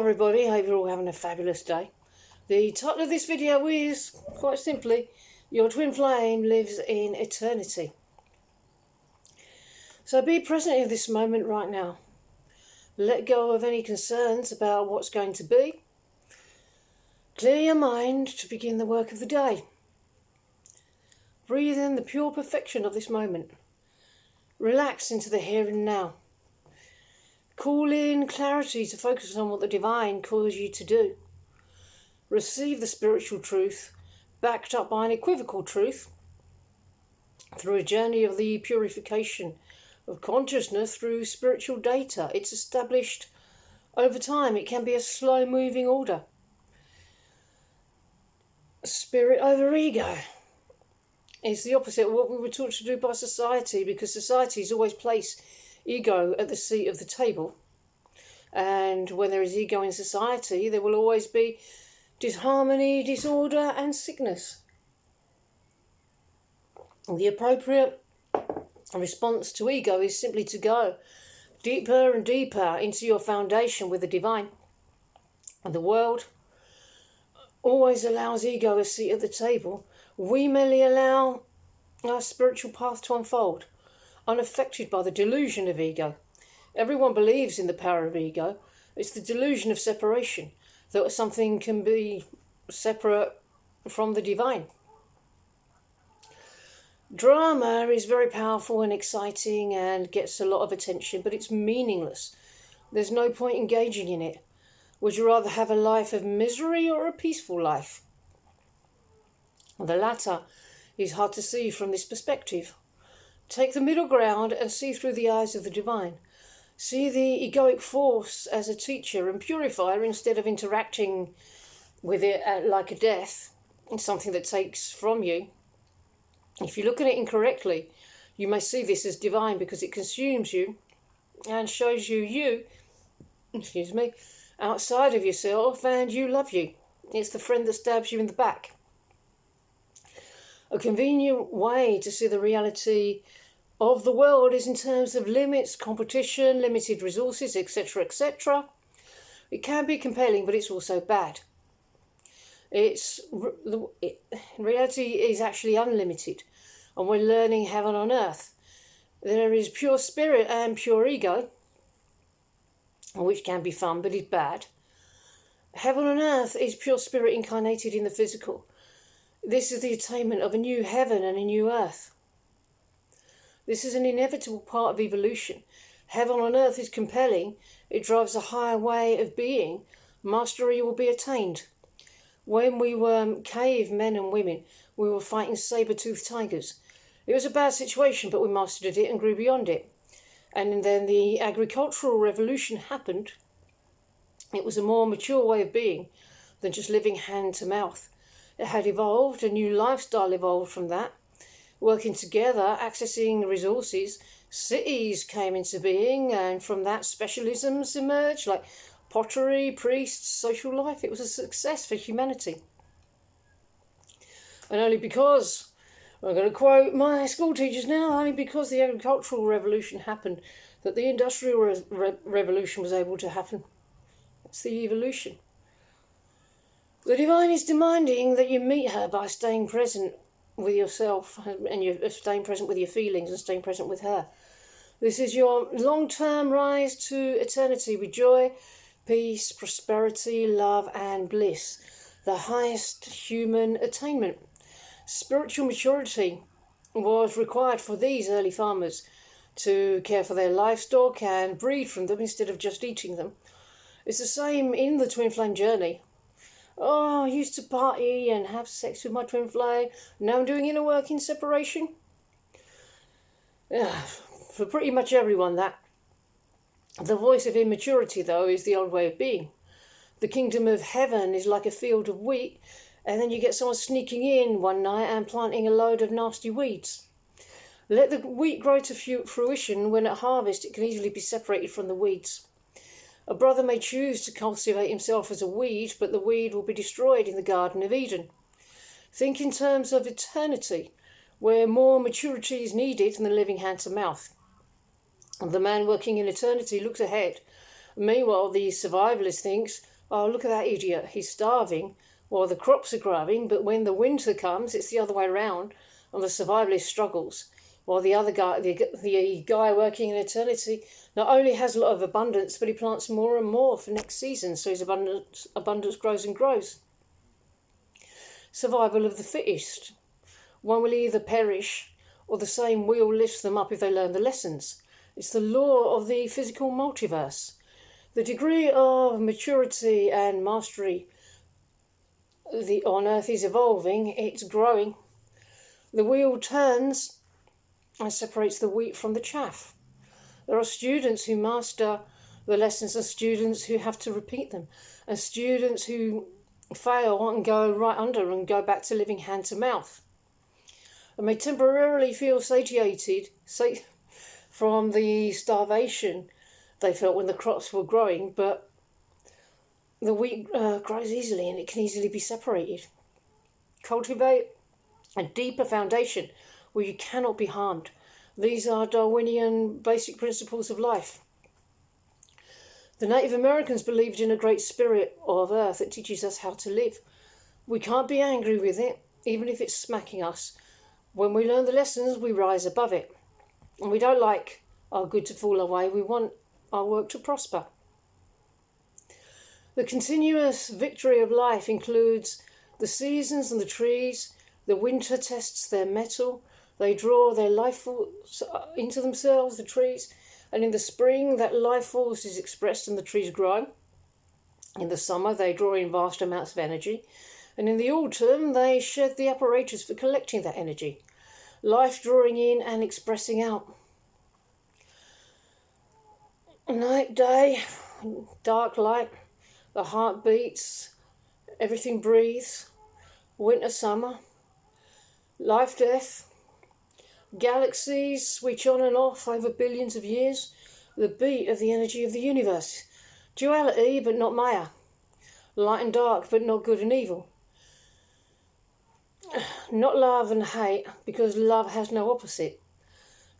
everybody, hope you're all having a fabulous day. The title of this video is, quite simply, Your Twin Flame Lives in Eternity. So be present in this moment right now. Let go of any concerns about what's going to be. Clear your mind to begin the work of the day. Breathe in the pure perfection of this moment. Relax into the here and now. Call in clarity to focus on what the divine calls you to do. Receive the spiritual truth, backed up by an equivocal truth, through a journey of the purification of consciousness through spiritual data. It's established over time. It can be a slow-moving order. Spirit over ego. It's the opposite of what we were taught to do by society, because societies always place ego at the seat of the table. And when there is ego in society, there will always be disharmony, disorder and sickness. The appropriate response to ego is simply to go deeper and deeper into your foundation with the divine. And the world always allows ego a seat at the table. We merely allow our spiritual path to unfold, unaffected by the delusion of ego. Everyone believes in the power of ego. It's the delusion of separation, that something can be separate from the divine. Drama is very powerful and exciting and gets a lot of attention, but it's meaningless. There's no point engaging in it. Would you rather have a life of misery or a peaceful life? The latter is hard to see from this perspective. Take the middle ground and see through the eyes of the divine. See the egoic force as a teacher and purifier instead of interacting with it like a death, something that takes from you. If you look at it incorrectly, you may see this as divine because it consumes you and shows you, outside of yourself, and you love you. It's the friend that stabs you in the back. A convenient way to see the reality of the world is in terms of limits, competition, limited resources, etc., etc. It can be compelling, but it's also bad. Reality is actually unlimited, and we're learning heaven on earth. There is pure spirit and pure ego, which can be fun, but is bad. Heaven on earth is pure spirit incarnated in the physical. This is the attainment of a new heaven and a new earth. This is an inevitable part of evolution. Heaven on earth is compelling. It drives a higher way of being. Mastery will be attained. When we were cave men and women, we were fighting saber-toothed tigers. It was a bad situation, but we mastered it and grew beyond it. And then the agricultural revolution happened. It was a more mature way of being than just living hand to mouth. It had evolved, a new lifestyle evolved from that. Working together, accessing resources, cities came into being, and from that specialisms emerged, like pottery, priests, social life. It was a success for humanity. And only because, I'm going to quote my school teachers now, only because the agricultural revolution happened, that the industrial revolution was able to happen. That's the evolution. The divine is demanding that you meet her by staying present with yourself, and you're staying present with your feelings and staying present with her. This is your long-term rise to eternity with joy, peace, prosperity, love and bliss. The highest human attainment. Spiritual maturity was required for these early farmers to care for their livestock and breed from them instead of just eating them. It's the same in the twin flame journey. Oh, I used to party and have sex with my twin flame. Now I'm doing inner work in separation. For pretty much everyone, that. The voice of immaturity, though, is the old way of being. The kingdom of heaven is like a field of wheat, and then you get someone sneaking in one night and planting a load of nasty weeds. Let the wheat grow to fruition. When at harvest, it can easily be separated from the weeds. A brother may choose to cultivate himself as a weed, but the weed will be destroyed in the Garden of Eden. Think in terms of eternity, where more maturity is needed than the living hand to mouth. The man working in eternity looks ahead. Meanwhile, the survivalist thinks, oh, look at that idiot, he's starving while the crops are growing, but when the winter comes, it's the other way around, and the survivalist struggles, while the other guy, the guy working in eternity, not only has a lot of abundance, but he plants more and more for next season, so his abundance grows and grows. Survival of the fittest. One will either perish, or the same wheel lifts them up if they learn the lessons. It's the law of the physical multiverse. The degree of maturity and mastery on Earth is evolving, it's growing. The wheel turns and separates the wheat from the chaff. There are students who master the lessons and students who have to repeat them, and students who fail and go right under and go back to living hand to mouth. And may temporarily feel satiated from the starvation they felt when the crops were growing, but the wheat grows easily and it can easily be separated. Cultivate a deeper foundation where you cannot be harmed. These are Darwinian basic principles of life. The Native Americans believed in a great spirit of earth that teaches us how to live. We can't be angry with it, even if it's smacking us. When we learn the lessons, we rise above it. And we don't like our good to fall away, we want our work to prosper. The continuous victory of life includes the seasons and the trees. The winter tests their mettle. They draw their life force into themselves, the trees. And in the spring, that life force is expressed and the trees grow. In the summer, they draw in vast amounts of energy. And in the autumn, they shed the apparatus for collecting that energy. Life drawing in and expressing out. Night, day, dark, light, the heart beats, everything breathes. Winter, summer, life, death. Galaxies switch on and off over billions of years. The beat of the energy of the universe. Duality, but not Maya. Light and dark, but not good and evil. Not love and hate, because love has no opposite.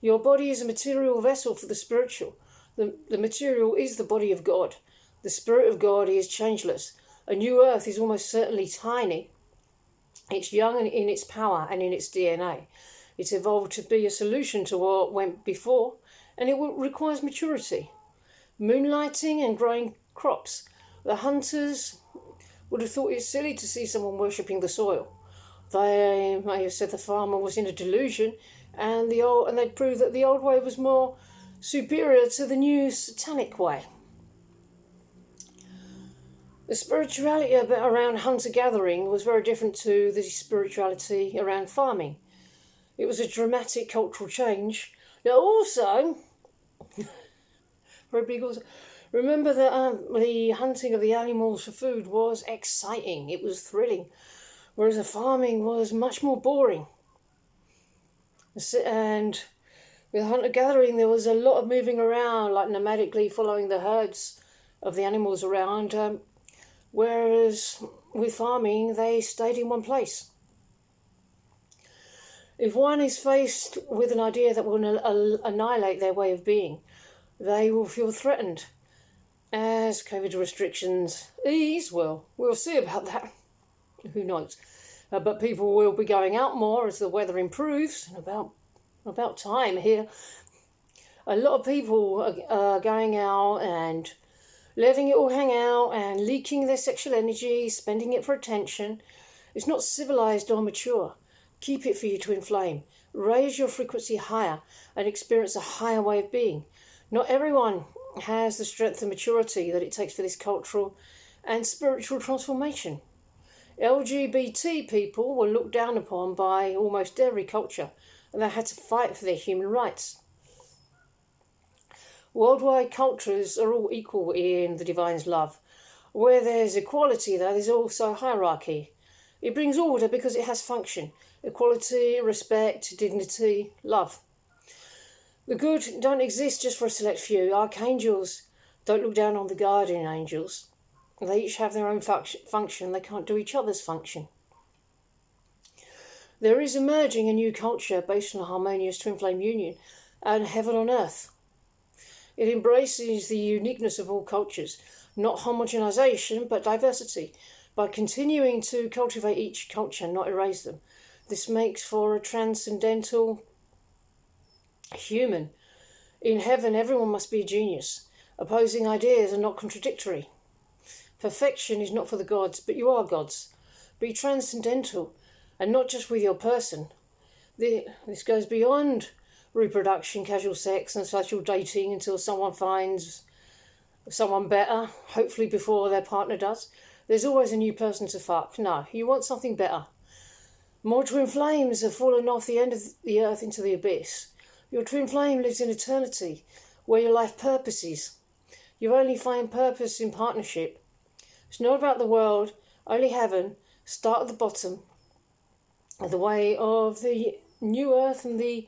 Your body is a material vessel for the spiritual. The material is the body of God. The Spirit of God is changeless. A new earth is almost certainly tiny. It's young in its power and in its DNA. It's evolved to be a solution to what went before, and it requires maturity. Moonlighting and growing crops. The hunters would have thought it silly to see someone worshipping the soil. They may have said the farmer was in a delusion, and they'd prove that the old way was more superior to the new satanic way. The spirituality around hunter-gathering was very different to the spirituality around farming. It was a dramatic cultural change. Now also, very big also, remember that the hunting of the animals for food was exciting. It was thrilling. Whereas the farming was much more boring. And with hunter-gathering, there was a lot of moving around, like nomadically following the herds of the animals around. Whereas with farming, they stayed in one place. If one is faced with an idea that will annihilate their way of being, they will feel threatened. As COVID restrictions ease, well, we'll see about that. Who knows? But people will be going out more as the weather improves. About time here. A lot of people are going out and letting it all hang out and leaking their sexual energy, spending it for attention. It's not civilized or mature. Keep it for you to inflame. Raise your frequency higher and experience a higher way of being. Not everyone has the strength and maturity that it takes for this cultural and spiritual transformation. LGBT people were looked down upon by almost every culture, and they had to fight for their human rights. Worldwide cultures are all equal in the divine's love. Where there's equality, though, there's also hierarchy. It brings order because it has function. Equality, respect, dignity, love. The good don't exist just for a select few. Archangels don't look down on the guardian angels. They each have their own function. They can't do each other's function. There is emerging a new culture based on a harmonious twin flame union and heaven on earth. It embraces the uniqueness of all cultures, not homogenization, but diversity. By continuing to cultivate each culture, not erase them, this makes for a transcendental human. In heaven, everyone must be a genius. Opposing ideas are not contradictory. Perfection is not for the gods, but you are gods. Be transcendental, and not just with your person. This goes beyond reproduction, casual sex, and social dating until someone finds someone better, hopefully before their partner does. There's always a new person to fuck. No, you want something better. More twin flames have fallen off the end of the earth into the abyss. Your twin flame lives in eternity, where your life purpose is. You only find purpose in partnership. It's not about the world, only heaven. Start at the bottom. The way of the new earth and the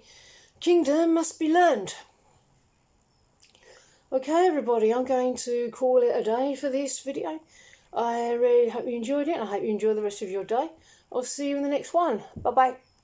kingdom must be learned. Okay, everybody, I'm going to call it a day for this video. I really hope you enjoyed it, and I hope you enjoy the rest of your day. I'll see you in the next one. Bye-bye.